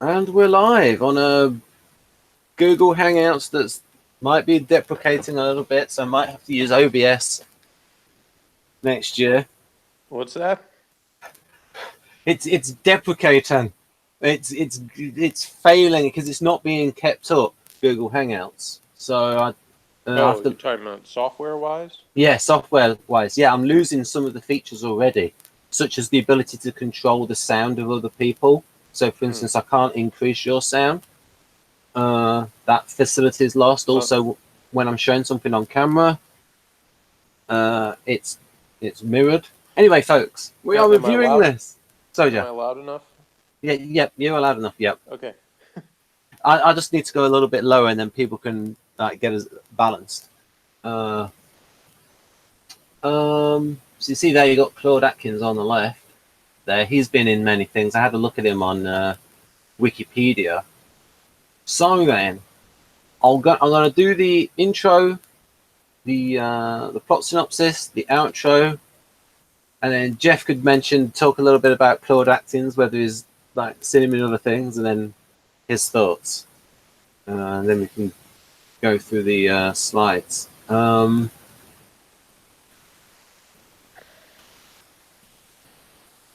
And we're live on a Google Hangouts that might be deprecating a little bit, so I might have to use OBS next year. What's that? It's deprecating. It's failing because it's not being kept up. Google Hangouts. So you're talking about software-wise? Yeah, software-wise. Yeah, I'm losing some of the features already, such as the ability to control the sound of other people. So, for instance, I can't increase your sound. That facility is lost. Also, when I'm showing something on camera, it's mirrored. Anyway, folks, we are reviewing this. Am I loud enough? Yeah, you're loud enough. Yep. Okay. I just need to go a little bit lower, and then people can get us balanced. So you see there, you got Claude Atkins on the left. There, he's been in many things. I had a look at him on Wikipedia. So then, I'm gonna do the intro, the plot synopsis, the outro, and then Jeff could talk a little bit about Claude Atkins, whether he's seen him in other things, and then his thoughts, and then we can go through the slides.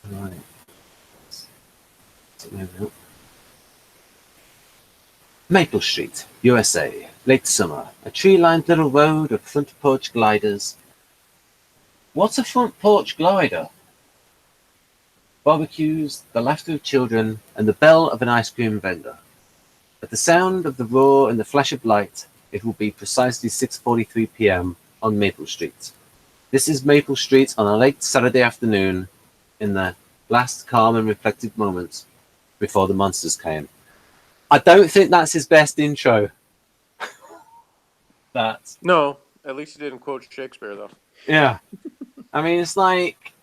Right. Maple Street, USA, late summer. A tree-lined little road of front porch gliders. What's a front porch glider? Barbecues, the laughter of children, and the bell of an ice cream vendor. At the sound of the roar and the flash of light, it will be precisely 6:43 p.m. on Maple Street. This is Maple Street on a late Saturday afternoon, in the last calm and reflective moments before the monsters came. I don't think that's his best intro. No, at least he didn't quote Shakespeare, though. Yeah. I mean, it's like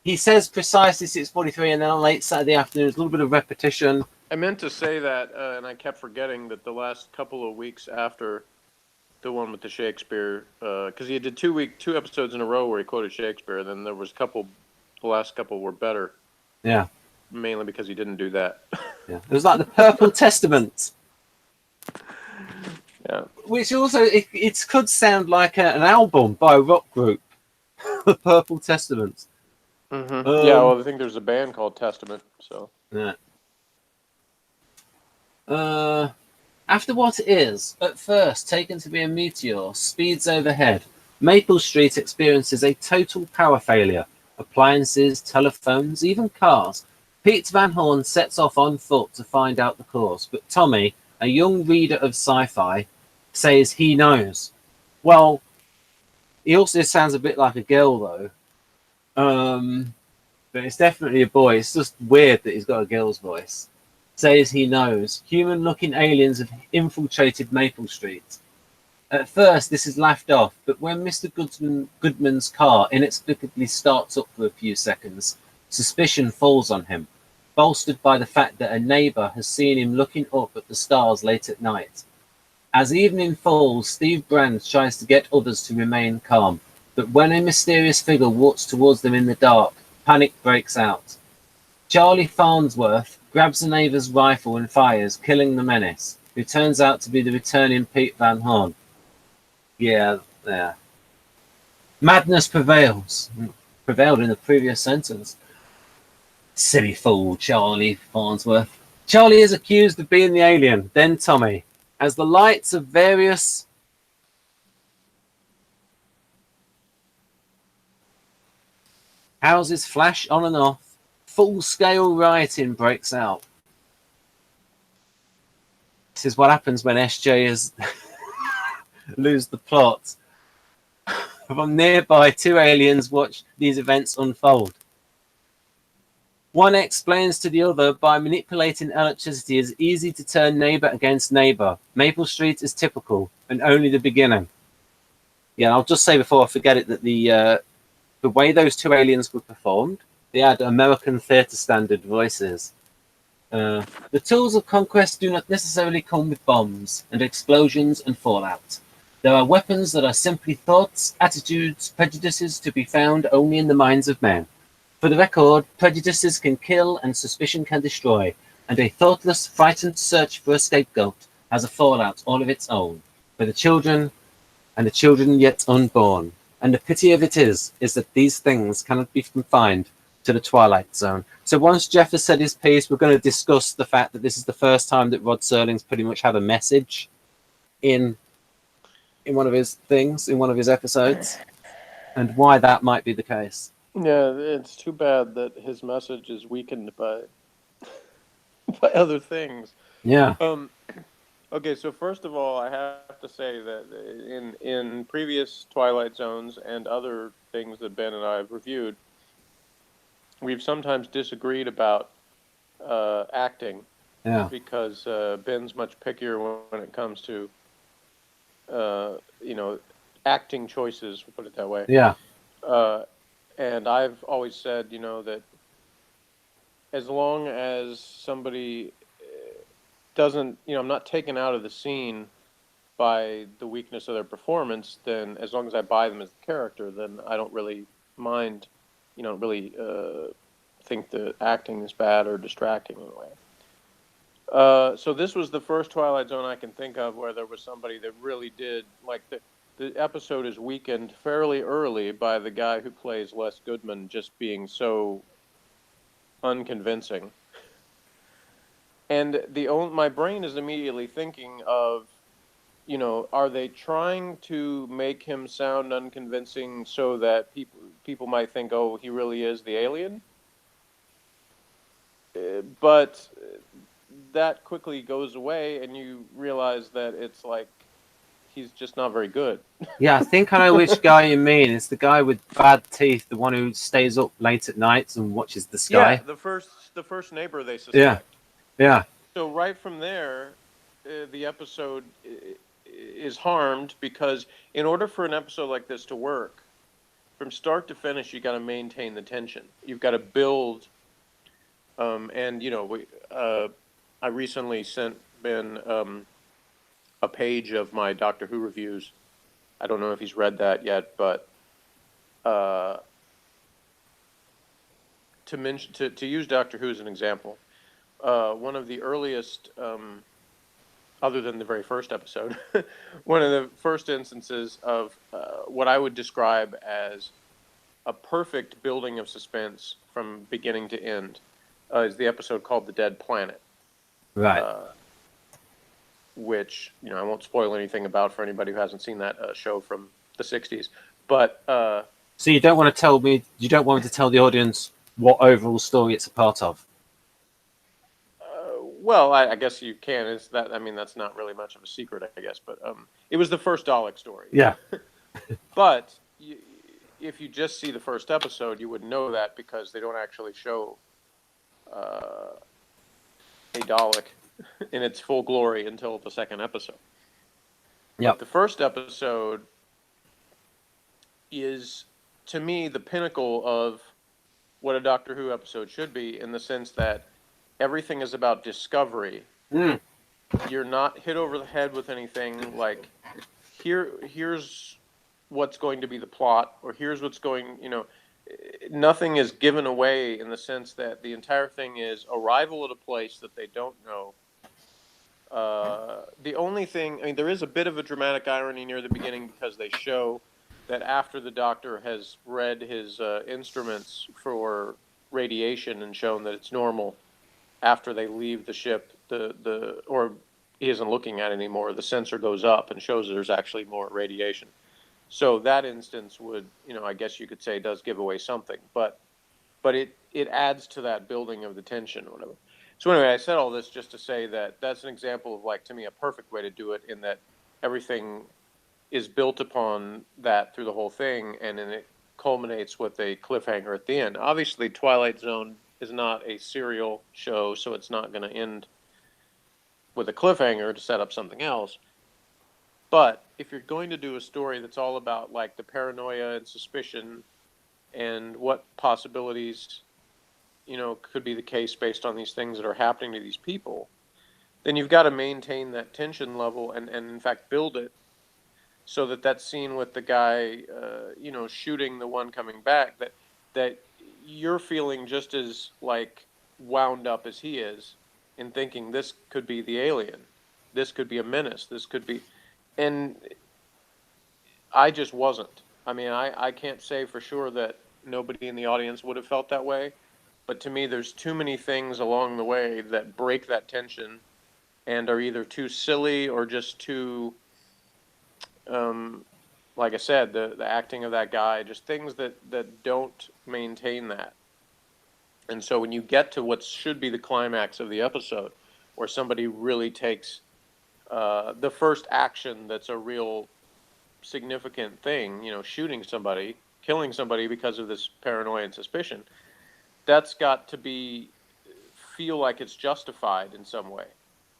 he says precisely 6:43, and then on late Saturday afternoon, there's a little bit of repetition. I meant to say that, and I kept forgetting that the last couple of weeks after the one with the Shakespeare, because he did two episodes in a row where he quoted Shakespeare, and then there was the last couple were better. Yeah. Mainly because he didn't do that. Yeah. It was like the Purple Testament. Yeah. Which also, it could sound like an album by a rock group. The Purple Testament. Mm-hmm. Yeah, well, I think there's a band called Testament, so. Yeah. After what is, at first, taken to be a meteor, speeds overhead, Maple Street experiences a total power failure. Appliances, telephones, even cars. Pete Van Horn sets off on foot to find out the cause, but Tommy, a young reader of sci-fi, says he knows. Well, he also sounds a bit like a girl, though. But it's definitely a boy. It's just weird that he's got a girl's voice. Says he knows. Human-looking aliens have infiltrated Maple Street. At first, this is laughed off, but when Mr. Goodman's car inexplicably starts up for a few seconds, suspicion falls on him, bolstered by the fact that a neighbor has seen him looking up at the stars late at night. As evening falls, Steve Brand tries to get others to remain calm, but when a mysterious figure walks towards them in the dark, panic breaks out. Charlie Farnsworth grabs a neighbor's rifle and fires, killing the menace, who turns out to be the returning Pete Van Horn. Yeah. Madness prevails. Prevailed in the previous sentence. Silly fool, Charlie Farnsworth. Charlie is accused of being the alien, then Tommy. As the lights of various houses flash on and off, full-scale rioting breaks out. This is what happens when SJ lose the plot. From nearby, two aliens watch these events unfold. One explains to the other by manipulating electricity is easy to turn neighbor against neighbor. Maple Street is typical and only the beginning. Yeah, I'll just say before I forget it that the way those two aliens were performed, they had American theatre standard voices. The tools of conquest do not necessarily come with bombs and explosions and fallout. There are weapons that are simply thoughts, attitudes, prejudices to be found only in the minds of men. For the record, prejudices can kill and suspicion can destroy. and a thoughtless, frightened search for a scapegoat has a fallout all of its own for the children and the children yet unborn. And the pity of it is that these things cannot be confined to the Twilight Zone. So once Jeff has said his piece, we're going to discuss the fact that this is the first time that Rod Serling's pretty much had a message in one of his things, in one of his episodes, and why that might be the case. Yeah, it's too bad that his message is weakened by other things. Yeah. Okay, so first of all, I have to say that in previous Twilight Zones and other things that Ben and I have reviewed, we've sometimes disagreed about acting. Yeah. Because Ben's much pickier when it comes to acting choices. We'll put it that way. Yeah. And I've always said, that as long as somebody doesn't, I'm not taken out of the scene by the weakness of their performance, then as long as I buy them as the character, then I don't really mind, really think the acting is bad or distracting in a way. So this was the first Twilight Zone I can think of where there was somebody that really did, like, the episode is weakened fairly early by the guy who plays Les Goodman just being so unconvincing. And my brain is immediately thinking of, are they trying to make him sound unconvincing so that people might think, oh, he really is the alien? But that quickly goes away, and you realize that it's like he's just not very good. Yeah, I think I know which guy you mean. It's the guy with bad teeth, the one who stays up late at nights and watches the sky. Yeah, the first neighbor they suspect. Yeah. Yeah. So right from there, the episode is harmed because in order for an episode like this to work, from start to finish, you got to maintain the tension. You've got to build. I recently sent Ben a page of my Doctor Who reviews. I don't know if he's read that yet, but to use Doctor Who as an example, one of the earliest, other than the very first episode, one of the first instances of what I would describe as a perfect building of suspense from beginning to end is the episode called The Dead Planet. Right. Which, I won't spoil anything about for anybody who hasn't seen that show from the 60s. But so you don't want to tell me to tell the audience what overall story it's a part of? Well, I guess you can. That's not really much of a secret, I guess. But it was the first Dalek story. Yeah. But if you just see the first episode, you would know that because they don't actually show a Dalek in its full glory until the second episode. Yeah. The first episode is, to me, the pinnacle of what a Doctor Who episode should be, in the sense that everything is about discovery. You're not hit over the head with anything like, here's what's going to be the plot, or here's what's going, nothing is given away, in the sense that the entire thing is arrival at a place that they don't know. The only thing, there is a bit of a dramatic irony near the beginning, because they show that after the Doctor has read his instruments for radiation and shown that it's normal, after they leave the ship, or he isn't looking at it anymore, the sensor goes up and shows there's actually more radiation. So that instance would, I guess you could say, does give away something, but it adds to that building of the tension or whatever. So anyway, I said all this just to say that that's an example of, like, to me, a perfect way to do it, in that everything is built upon that through the whole thing, and then it culminates with a cliffhanger at the end. Obviously, Twilight Zone is not a serial show, so it's not going to end with a cliffhanger to set up something else. But if you're going to do a story that's all about, like, the paranoia and suspicion and what possibilities, could be the case based on these things that are happening to these people, then you've got to maintain that tension level and in fact build it so that scene with the guy, shooting the one coming back, that you're feeling just as, like, wound up as he is and thinking this could be the alien, this could be a menace, this could be, and I just wasn't. I mean, I can't say for sure that nobody in the audience would have felt that way, but to me, there's too many things along the way that break that tension and are either too silly or just too, um, like I said, the acting of that guy, just things that don't maintain that. And so when you get to what should be the climax of the episode, where somebody really takes the first action that's a real significant thing, shooting somebody, killing somebody because of this paranoia and suspicion, that's got to feel like it's justified in some way.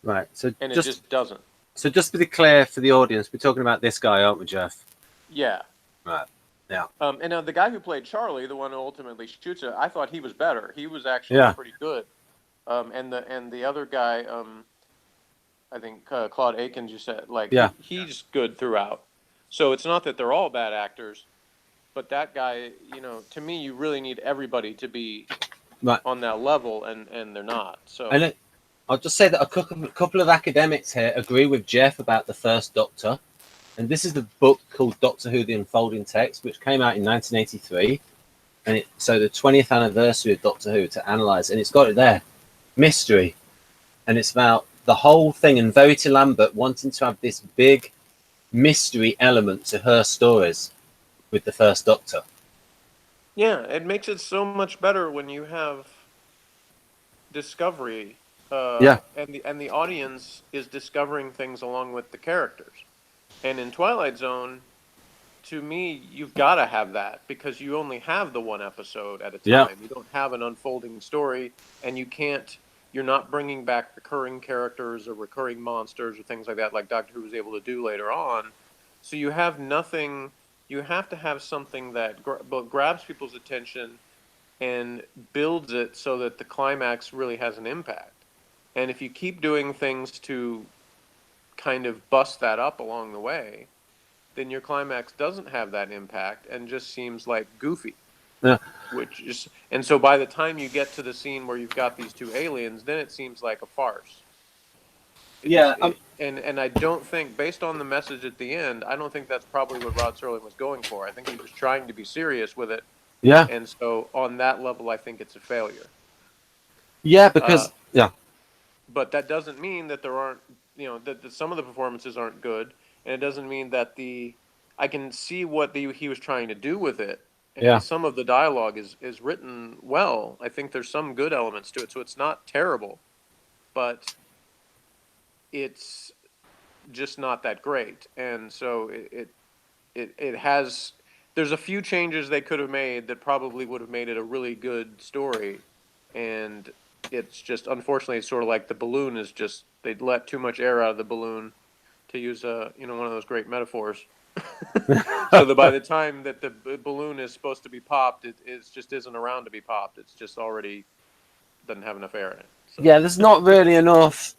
Right. So And it just doesn't. So just to be clear for the audience, we're talking about this guy, aren't we, Jeff? Yeah. Right. Yeah. And now the guy who played Charlie, the one who ultimately shoots it, I thought he was better. He was actually pretty good. And the other guy, I think Claude Akins, you said, he's good throughout. So it's not that they're all bad actors, but that guy, to me, you really need everybody to be on that level, and they're not. So. And I'll just say that a couple of academics here agree with Jeff about the first Doctor. And this is the book called Doctor Who, The Unfolding Text, which came out in 1983. And so the 20th anniversary of Doctor Who to analyse. And it's got it there. Mystery. And it's about the whole thing and Verity Lambert wanting to have this big mystery element to her stories with the first Doctor. Yeah, it makes it so much better when you have discovery. And the audience is discovering things along with the characters. And in Twilight Zone, to me, you've got to have that because you only have the one episode at a time. Yeah. You don't have an unfolding story, and you're not bringing back recurring characters or recurring monsters or things like that, like Doctor Who was able to do later on. So you have nothing. You have to have something that grabs people's attention and builds it so that the climax really has an impact. And if you keep doing things to kind of bust that up along the way, then your climax doesn't have that impact and just seems like goofy. Yeah. And so by the time you get to the scene where you've got these two aliens, then it seems like a farce. And I don't think, based on the message at the end, I don't think that's probably what Rod Serling was going for. I think he was trying to be serious with it. Yeah. And so on that level, I think it's a failure. Yeah, because But that doesn't mean that there aren't, that some of the performances aren't good, and it doesn't mean that I can see what he was trying to do with it. And some of the dialogue is written well. I think there's some good elements to it, so it's not terrible, but it's just not that great. And so it has. There's a few changes they could have made that probably would have made it a really good story, and it's just, unfortunately, it's sort of like the balloon is just, they'd let too much air out of the balloon, to use one of those great metaphors. So that by the time that the balloon is supposed to be popped, it just isn't around to be popped. It's just already doesn't have enough air in it. So. Yeah, there's not really enough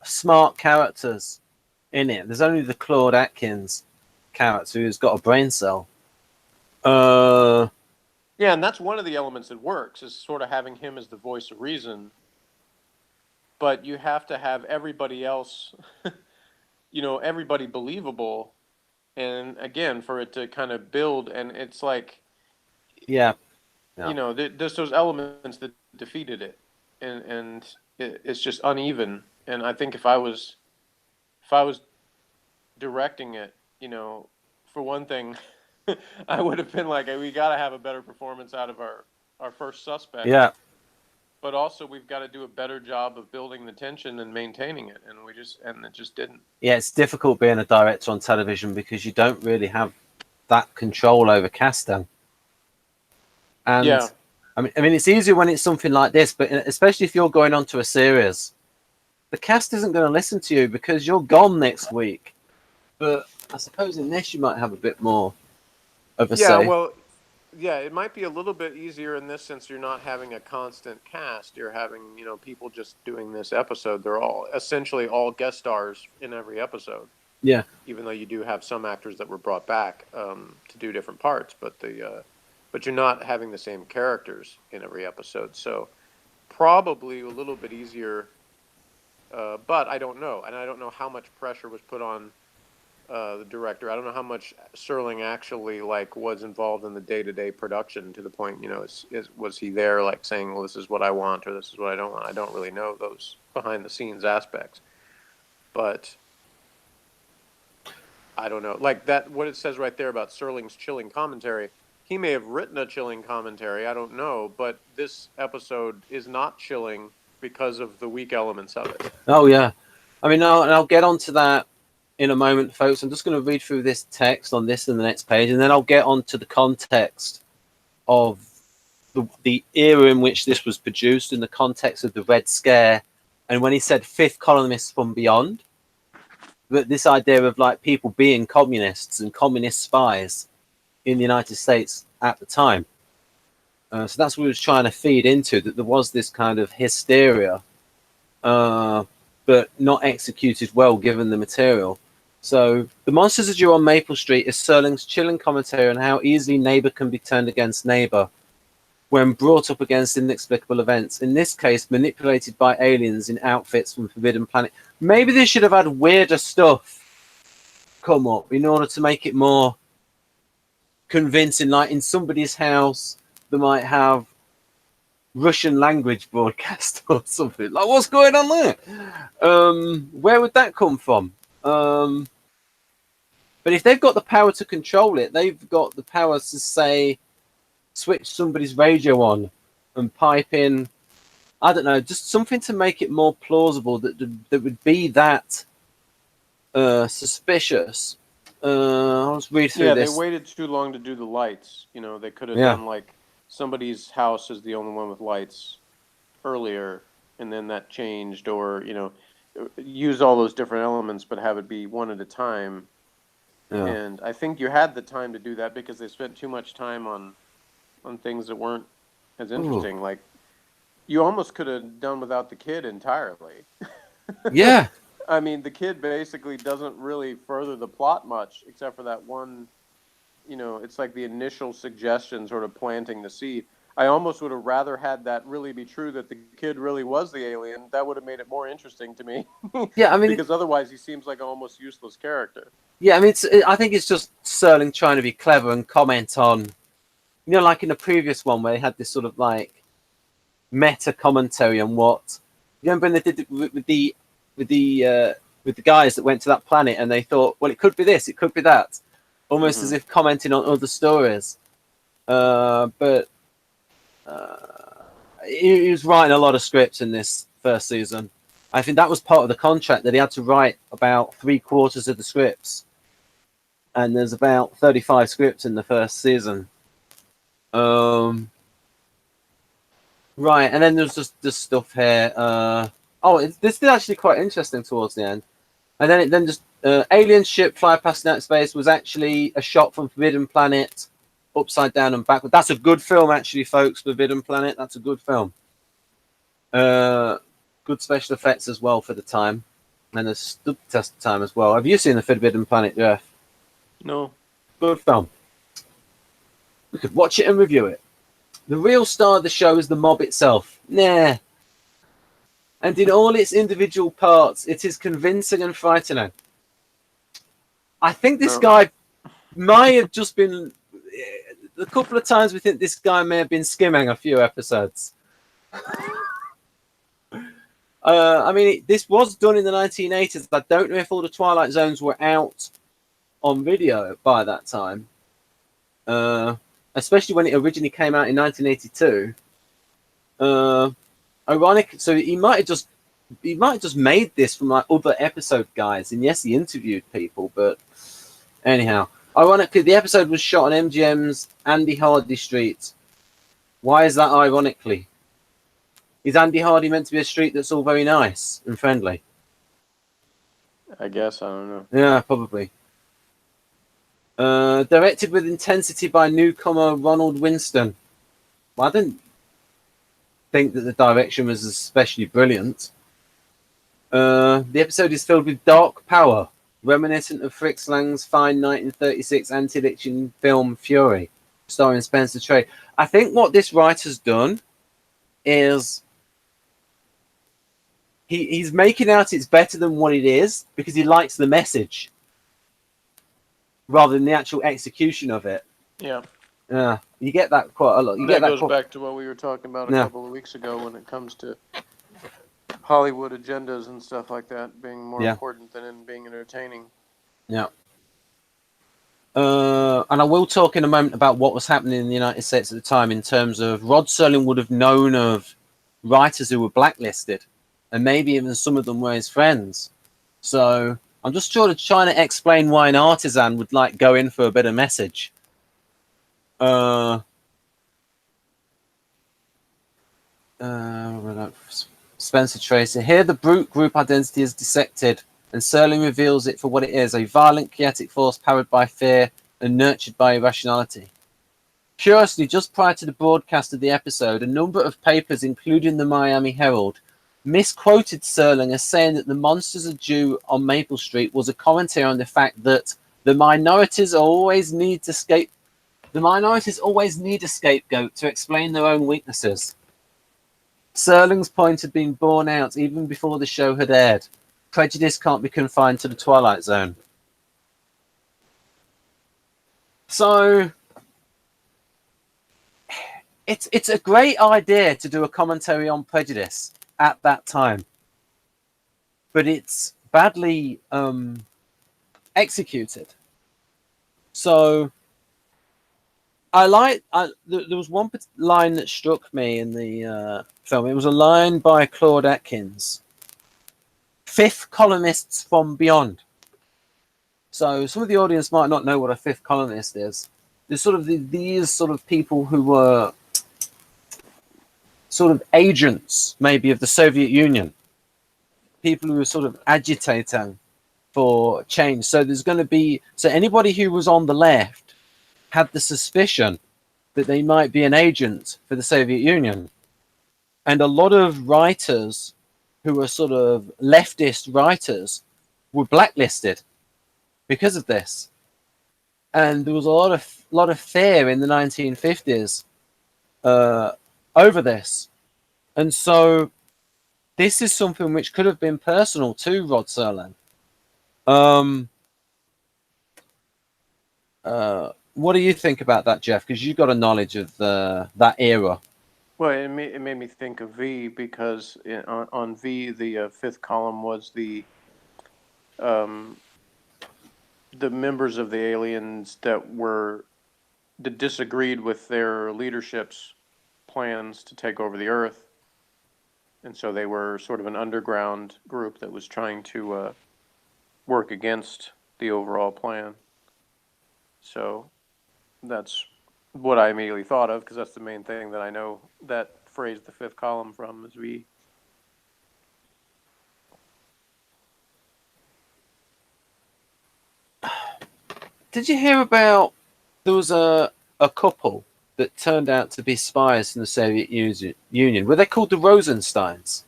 smart characters in it. There's only the Claude Atkins character who's got a brain cell. Yeah, and that's one of the elements that works, is sort of having him as the voice of reason. But you have to have everybody else, everybody believable. And again, for it to kind of build, and it's like, there's those elements that defeated it. And it's just uneven. And I think if I was directing it, for one thing, I would have been like, hey, we got to have a better performance out of our first suspect. Yeah. But also, we've got to do a better job of building the tension and maintaining it, and it just didn't. Yeah, it's difficult being a director on television because you don't really have that control over casting. And I mean, it's easier when it's something like this, but especially if you're going on to a series, the cast isn't going to listen to you because you're gone next week. But I suppose in this, you might have a bit more of a say. Well, it might be a little bit easier in this since you're not having a constant cast. You're having, people just doing this episode. They're essentially all guest stars in every episode. Yeah. Even though you do have some actors that were brought back to do different parts, but you're not having the same characters in every episode. So probably a little bit easier But I don't know, and I don't know how much pressure was put on the director. I don't know how much Serling actually like was involved in the day-to-day production to the point, was he there like saying, well, this is what I want or this is what I don't want. I don't really know those behind-the-scenes aspects, but I don't know. Like that, what it says right there about Serling's chilling commentary. He may have written a chilling commentary. I don't know, but this episode is not chilling because of the weak elements of it. Oh yeah, I mean, I'll get onto that in a moment, folks. I'm just going to read through this text on this and the next page, and then I'll get onto the context of the era in which this was produced, in the context of the Red Scare, and when he said fifth colonists from beyond. But this idea of like people being communists and communist spies in the United States at the time. So that's what he was trying to feed into, that there was this kind of hysteria, but not executed well given the material. So The Monsters Are Due on Maple Street is Serling's chilling commentary on how easily neighbor can be turned against neighbor when brought up against inexplicable events, in this case manipulated by aliens in outfits from Forbidden Planet. Maybe they should have had weirder stuff come up in order to make it more convincing. Like in somebody's house, they might have Russian language broadcast or something. Like, what's going on there? Where would that come from? But if they've got the power to control it, they've got the power to say, switch somebody's radio on and pipe in, I don't know, just something to make it more plausible that would be that suspicious. I'll just read through this. Yeah, they waited too long to do the lights. They could have done like somebody's house is the only one with lights earlier, and then that changed, or use all those different elements, but have it be one at a time. Yeah. And I think you had the time to do that because they spent too much time on things that weren't as interesting. Ooh. Like, you almost could have done without the kid entirely. Yeah. I mean, the kid basically doesn't really further the plot much, except for that one, it's like the initial suggestion sort of planting the seed. I almost would have rather had that really be true, that the kid really was the alien. That would have made it more interesting to me. Yeah, I mean, because otherwise he seems like an almost useless character. Yeah, I mean, I think it's just Serling trying to be clever and comment on, like in the previous one where they had this sort of like meta commentary on what. You remember when they did with the guys that went to that planet and they thought, well, it could be this, it could be that, almost as if commenting on other stories. But he was writing a lot of scripts in this first season. I think that was part of the contract, that he had to write about 3/4 of the scripts. And there's about 35 scripts in the first season. Right, and then there's just this stuff here. This is actually quite interesting towards the end. And then just alien ship fly past in outer space was actually a shot from Forbidden Planet, upside down and backward. That's a good film, actually, folks. Forbidden Planet. That's a good film. Good special effects as well for the time, and a stood the test of time as well. Have you seen the Forbidden Planet, Jeff? No. Good film. We could watch it and review it. The real star of the show is the mob itself. Nah. And in all its individual parts, it is convincing and frightening. I think this guy might have just been... A couple of times we think this guy may have been skimming a few episodes. I mean, this was done in the 1980s. I don't know if all the Twilight Zones were out on video by that time. Especially when it originally came out in 1982. Ironic, so he might have just made this from like other episode guys, and yes, he interviewed people, but anyhow, ironically, the episode was shot on MGM's Andy Hardy Street. Why is that ironically? Is Andy Hardy meant to be a street that's all very nice and friendly? I guess, I don't know. Yeah, probably. Directed with intensity by newcomer Ronald Winston. Well, I didn't think that the direction was especially brilliant. The episode is filled with dark power, reminiscent of Fritz Lang's fine 1936 anti-fiction film Fury, starring Spencer Tracy. I think what this writer's done is he's making out it's better than what it is because he likes the message rather than the actual execution of it. Yeah. Yeah, you get that quite a lot. You That get that goes back to what we were talking about a Yeah. couple of weeks ago when it comes to Hollywood agendas and stuff like that being more Yeah. important than in being entertaining. Yeah. And I will talk in a moment about what was happening in the United States at the time in terms of Rod Serling would have known of writers who were blacklisted, and maybe even some of them were his friends. So I'm just sort of trying to explain why an artisan would like go in for a better message. Spencer Tracy. Here the brute group identity is dissected, and Serling reveals it for what it is, a violent, chaotic force powered by fear and nurtured by irrationality. Curiously, just prior to the broadcast of the episode, a number of papers, including the Miami Herald, misquoted Serling as saying that the monsters of Jew on Maple Street was a commentary on the fact that the minorities always need a scapegoat to explain their own weaknesses. Serling's point had been borne out even before the show had aired. Prejudice can't be confined to the Twilight Zone. So it's a great idea to do a commentary on prejudice at that time, but it's badly executed. So there was one line that struck me in the film. It was a line by Claude Atkins, fifth columnists from beyond. So some of the audience might not know what a fifth columnist is. There's sort of these sort of people who were sort of agents, maybe, of the Soviet Union. People who were sort of agitating for change. So anybody who was on the left had the suspicion that they might be an agent for the Soviet Union. And a lot of writers who were sort of leftist writers were blacklisted because of this. And there was a lot of fear in the 1950s over this. And so this is something which could have been personal to Rod Serling. What do you think about that, Jeff? Because you've got a knowledge of that era. Well, it made me think of V because on V, the fifth column was the members of the aliens that disagreed with their leadership's plans to take over the Earth. And so they were sort of an underground group that was trying to work against the overall plan. So that's what I immediately thought of, because that's the main thing that I know that phrase, the fifth column, from is V. Did you hear about there was a couple that turned out to be spies from the Soviet Union? Were they called the Rosensteins?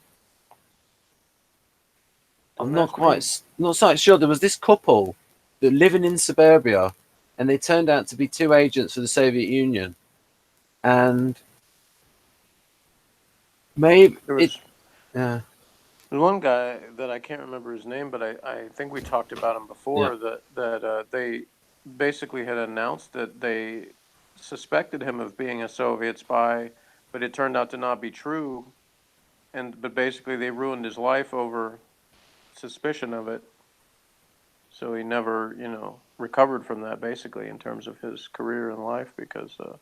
I'm not quite sure. There was this couple that living in suburbia, and they turned out to be two agents for the Soviet Union. And maybe There's one guy that I can't remember his name, but I think we talked about him before. Yeah. That they basically had announced that they suspected him of being a Soviet spy, but it turned out to not be true. But basically they ruined his life over suspicion of it. So he never, recovered from that, basically, in terms of his career and life, because of,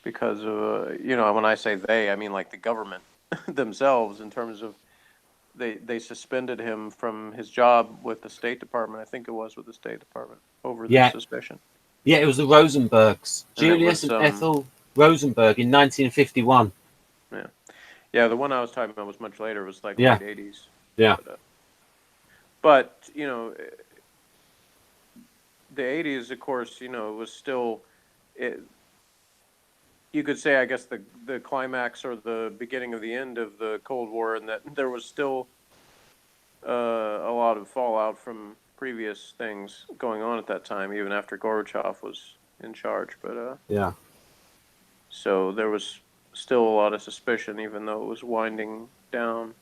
when I say they, I mean like the government themselves, in terms of they suspended him from his job with the State Department. I think it was with the State Department over this suspicion. Yeah, it was the Rosenbergs. And Julius and Ethel Rosenberg in 1951. Yeah, the one I was talking about was much later. It was like Yeah. late 80s. Yeah. But the 80s, of course, was still, you could say, I guess, the climax or the beginning of the end of the Cold War, and that there was still a lot of fallout from previous things going on at that time, even after Gorbachev was in charge. But so there was still a lot of suspicion, even though it was winding down.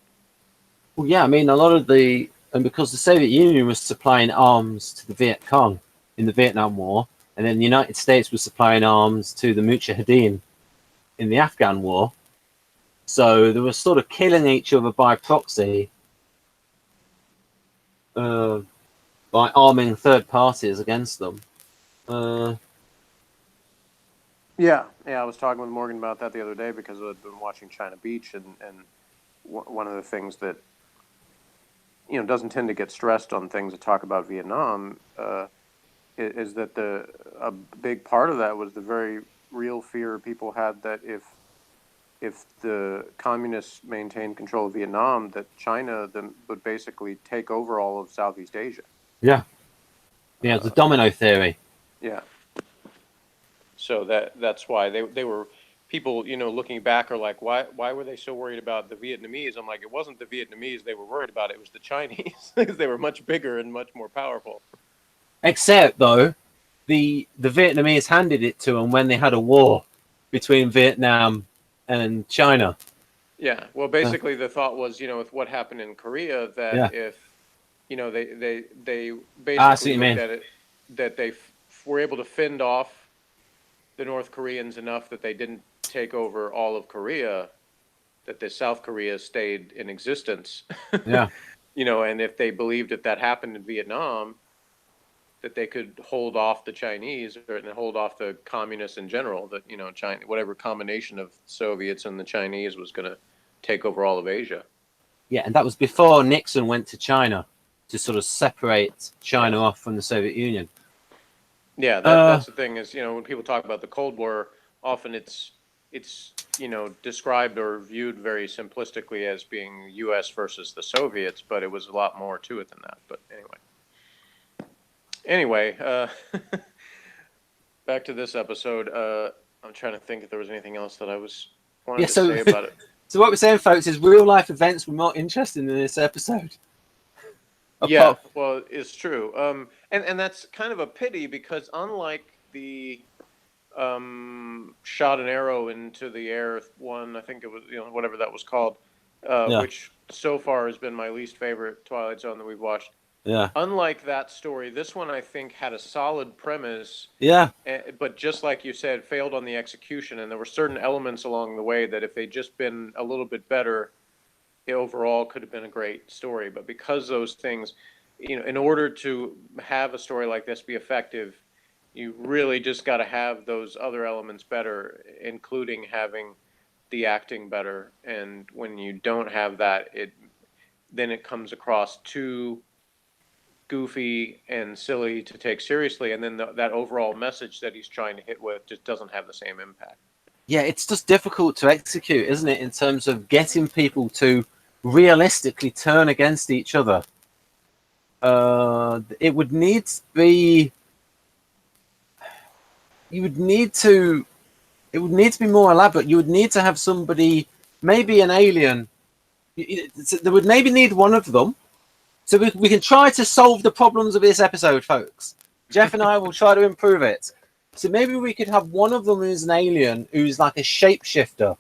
Well, yeah, I mean, a lot of and because the Soviet Union was supplying arms to the Viet Cong in the Vietnam War, and then the United States was supplying arms to the Mujahideen in the Afghan War. So they were sort of killing each other by proxy, by arming third parties against them. Yeah, I was talking with Morgan about that the other day because I'd been watching China Beach, and one of the things that doesn't tend to get stressed on things that talk about Vietnam is that a big part of that was the very real fear people had that if the communists maintained control of Vietnam, that China then would basically take over all of Southeast Asia. Yeah, the domino theory. Yeah. So that's why they were people, looking back are like, why were they so worried about the Vietnamese? I'm like, it wasn't the Vietnamese they were worried about, it was the Chinese because they were much bigger and much more powerful. Except though, the Vietnamese handed it to them when they had a war between Vietnam and China. Yeah, well, basically the thought was, with what happened in Korea, that if they basically looked at it, that they were able to fend off the North Koreans enough that they didn't take over all of Korea, that the South Korea stayed in existence. Yeah. And if they believed that happened in Vietnam, that they could hold off the Chinese and hold off the communists in general, that, China, whatever combination of Soviets and the Chinese was going to take over all of Asia. Yeah, and that was before Nixon went to China to sort of separate China off from the Soviet Union. Yeah, that's the thing is, when people talk about the Cold War, often it's described or viewed very simplistically as being U.S. versus the Soviets, but it was a lot more to it than that. But anyway, back to this episode. I'm trying to think if there was anything else that I wanted to say about it. So what we're saying, folks, is real life events were more interesting in this episode. Yeah, well, it's true. And that's kind of a pity because unlike the shot an arrow into the air one, I think it was, whatever that was called, which so far has been my least favorite Twilight Zone that we've watched. Yeah. Unlike that story, this one I think had a solid premise. Yeah. But just like you said, failed on the execution, and there were certain elements along the way that if they'd just been a little bit better, it overall could have been a great story. But because those things, in order to have a story like this be effective, you really just got to have those other elements better, including having the acting better. And when you don't have that, then it comes across too goofy and silly to take seriously, and then that overall message that he's trying to hit with just doesn't have the same impact. Yeah, it's just difficult to execute, isn't it, in terms of getting people to realistically turn against each other. It would need to be. It would need to be more elaborate. You would need to have somebody, maybe an alien. There would maybe need one of them. So we can try to solve the problems of this episode, folks. Jeff and I will try to improve it. So maybe we could have one of them who's an alien, who's like a shapeshifter,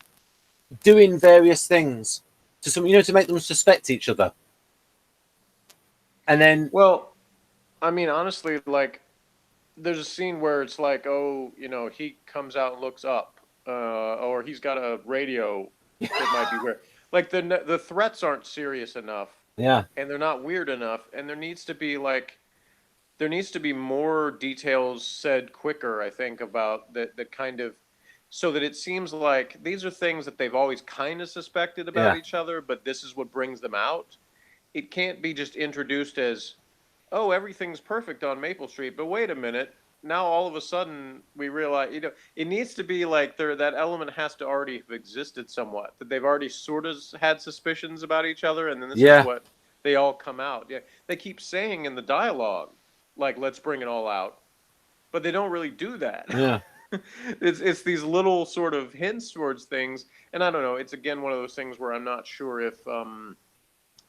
doing various things to make them suspect each other. And then, well, I mean, honestly, like, there's a scene where it's like, he comes out and looks up, or he's got a radio that might be weird. Like the threats aren't serious enough. Yeah. And they're not weird enough, and there needs to be more details said quicker, I think, about the kind of, so that it seems like these are things that they've always kind of suspected about each other, but this is what brings them out. It can't be just introduced as, oh, everything's perfect on Maple Street, but wait a minute, now all of a sudden we realize, it needs to be like that element has to already have existed somewhat, that they've already sort of had suspicions about each other, and then this is what they all come out. Yeah, they keep saying in the dialogue, like, let's bring it all out, but they don't really do that. Yeah. It's these little sort of hints towards things, and I don't know, it's again one of those things where I'm not sure if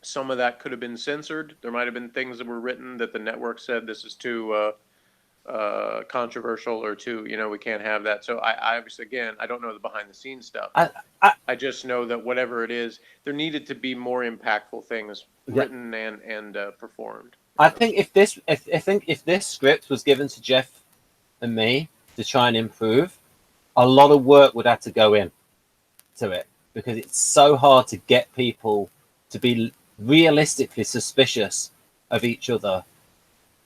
some of that could have been censored. There might have been things that were written that the network said this is too controversial or too, we can't have that. So I obviously, again, I don't know the behind the scenes stuff. I, I, I just know that whatever it is, there needed to be more impactful things yeah. written and performed. I think if this script was given to Jeff and me to try and improve, a lot of work would have to go in to it, because it's so hard to get people to be realistically suspicious of each other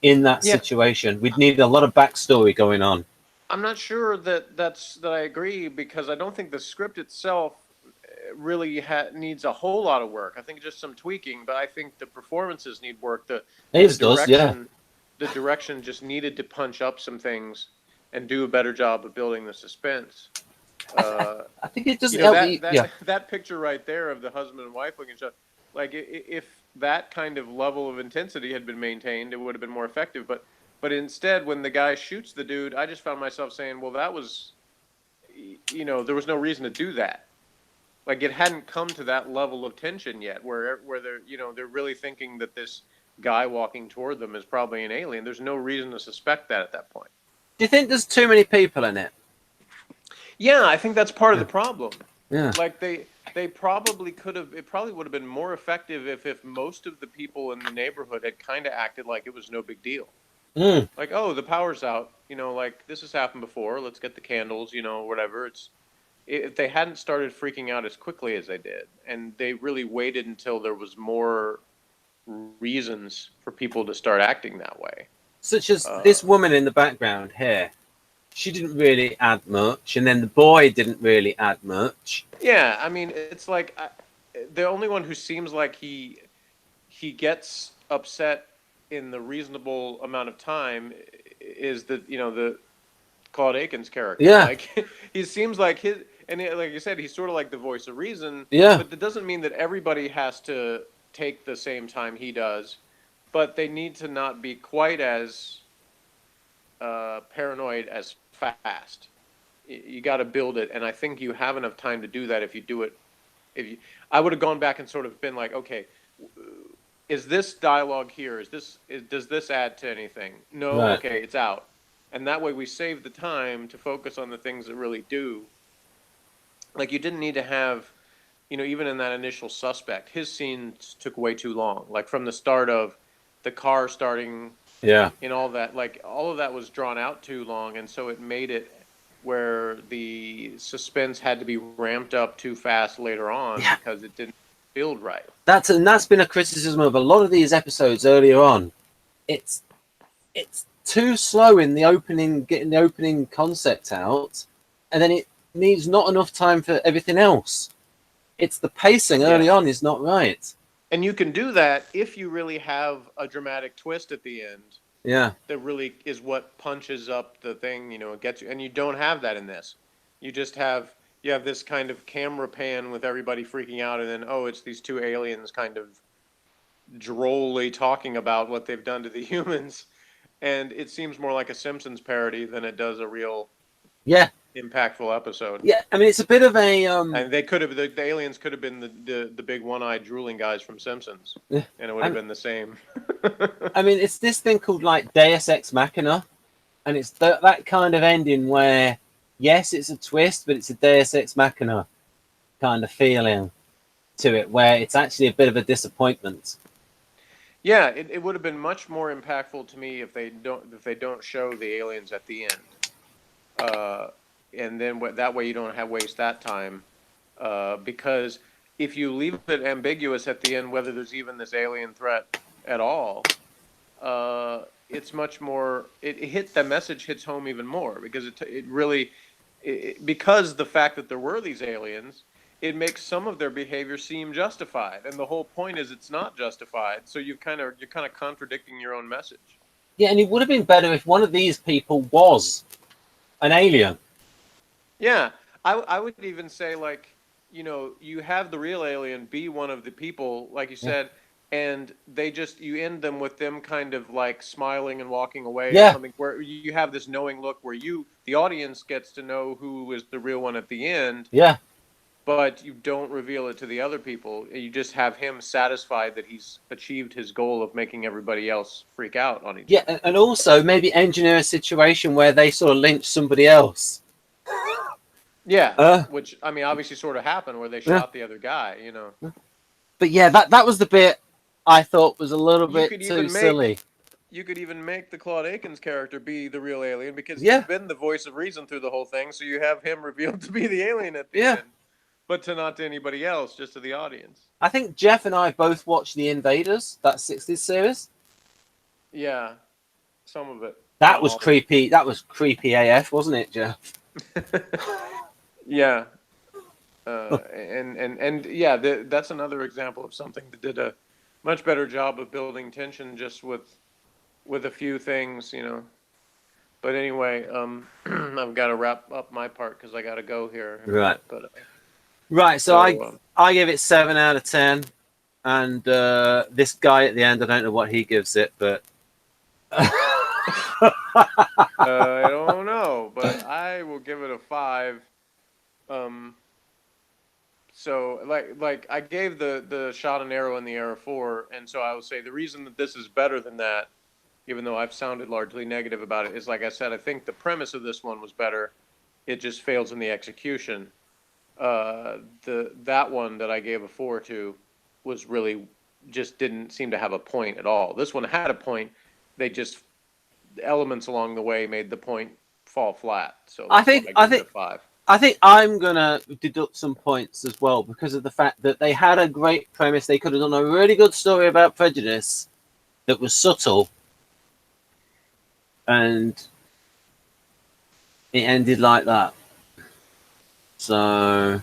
in that situation. We'd need a lot of backstory going on. I'm not sure that I agree, because I don't think the script itself really needs a whole lot of work. I think just some tweaking, but I think the performances need work. The direction just needed to punch up some things and do a better job of building the suspense. I think it doesn't that picture right there of the husband and wife looking shot, like if that kind of level of intensity had been maintained, it would have been more effective. But instead, when the guy shoots the dude, I just found myself saying, well, that was, there was no reason to do that. Like, it hadn't come to that level of tension yet, where they're really thinking that this guy walking toward them is probably an alien. There's no reason to suspect that at that point. Do you think there's too many people in it? Yeah, I think that's part of the problem. Yeah. Like they probably could have. It probably would have been more effective if most of the people in the neighborhood had kind of acted like it was no big deal. Like, oh, the power's out. Like, this has happened before. Let's get the candles. Whatever. If they hadn't started freaking out as quickly as they did, and they really waited until there was more reasons for people to start acting that way. Such as this woman in the background here. She didn't really add much, and then the boy didn't really add much. Yeah, I mean, it's like the only one who seems like he gets upset in the reasonable amount of time is the Claude Akins character. Yeah, like he seems like like you said, he's sort of like the voice of reason. Yeah, but that doesn't mean that everybody has to take the same time he does. But they need to not be quite as paranoid as fast. You got to build it, and I think you have enough time to do that if you do it. I would have gone back and sort of been like, okay, is this dialogue here? Does this add to anything? No, right. Okay, it's out, and that way we save the time to focus on the things that really do. Like, you didn't need to have, even in that initial suspect, his scenes took way too long. Like, from the start of the car starting. Yeah. And all that, like, all of that was drawn out too long, and so it made it where the suspense had to be ramped up too fast later on because it didn't build right. That's been a criticism of a lot of these episodes earlier on. It's too slow in the opening, getting the opening concept out, and then it needs not enough time for everything else. It's the pacing early on is not right. And you can do that if you really have a dramatic twist at the end. Yeah. That really is what punches up the thing, it gets you. And you don't have that in this. You just have this kind of camera pan with everybody freaking out, and then, it's these two aliens kind of drolly talking about what they've done to the humans. And it seems more like a Simpsons parody than it does a real impactful episode. Yeah, I mean, it's a bit of a and they could have the aliens could have been the big one-eyed drooling guys from Simpsons, and it would have been the same. I mean, it's this thing called like Deus Ex Machina, and it's that kind of ending where yes, it's a twist, but it's a Deus Ex Machina kind of feeling to it, where it's actually a bit of a disappointment. Yeah, it would have been much more impactful to me if they don't show the aliens at the end. And then that way you don't waste that time, because if you leave it ambiguous at the end whether there's even this alien threat at all, it's much more. The message hits home even more, because it really because the fact that there were these aliens, it makes some of their behavior seem justified, and the whole point is it's not justified. So you're kind of contradicting your own message. Yeah, and it would have been better if one of these people was an alien. Yeah, I would even say, like, you have the real alien be one of the people, like you said, and you end them with them kind of like smiling and walking away or something, where you have this knowing look where the audience gets to know who is the real one at the end. Yeah. but you don't reveal it to the other people. You just have him satisfied that he's achieved his goal of making everybody else freak out on each other. Yeah, and also maybe engineer a situation where they sort of lynch somebody else. Yeah, which, I mean, obviously sort of happened where they Yeah. shot the other guy, you know. But yeah, that was the bit I thought was a little You bit could too even silly. You could even make the Claude Akins character be the real alien because Yeah. he's been the voice of reason through the whole thing, so you have him revealed to be the alien at the Yeah. end. But not to anybody else, just to the audience. I think Jeff and I both watched The Invaders, that 60s series. Yeah, some of it. That was creepy. That was creepy AF, wasn't it, Jeff? Yeah. And yeah, that's another example of something that did a much better job of building tension just with a few things, you know. But anyway, I've got to wrap up my part because I got to go here. Right. But right. So I give it 7 out of 10, and this guy at the end, I don't know what he gives it, but I don't know, but I will give it a 5. So like I gave the shot and arrow in the air a 4, and so I will say the reason that this is better than that, even though I've sounded largely negative about it, is like I said, I think the premise of this one was better. It just fails in the execution. That one that I gave a 4 to was really just didn't seem to have a point at all. This one had a point. They just elements along the way made the point fall flat. So I think I give it a 5. I think I'm gonna deduct some points as well because of the fact that they had a great premise. They could have done a really good story about prejudice that was subtle, and it ended like that. So,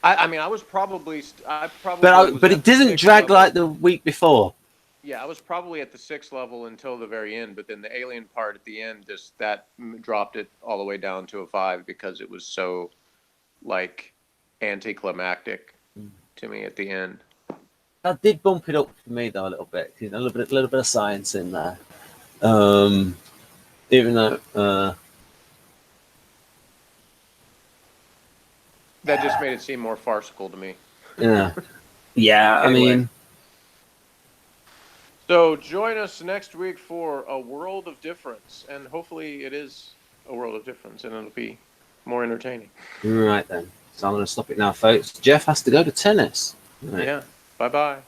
I mean, I was probably but it didn't drag like the week before. Yeah, I was probably at the 6th level until the very end, but then the alien part at the end just that dropped it all the way down to a 5 because it was so like anticlimactic to me at the end. That did bump it up for me though a little bit. A little bit of science in there, even though. That just made it seem more farcical to me. Yeah. Yeah, Anyway. I mean. So join us next week for A World of Difference, and hopefully it is a world of difference, and it'll be more entertaining. Right then. So I'm going to stop it now, folks. Jeff has to go to tennis. Right. Yeah. Bye-bye.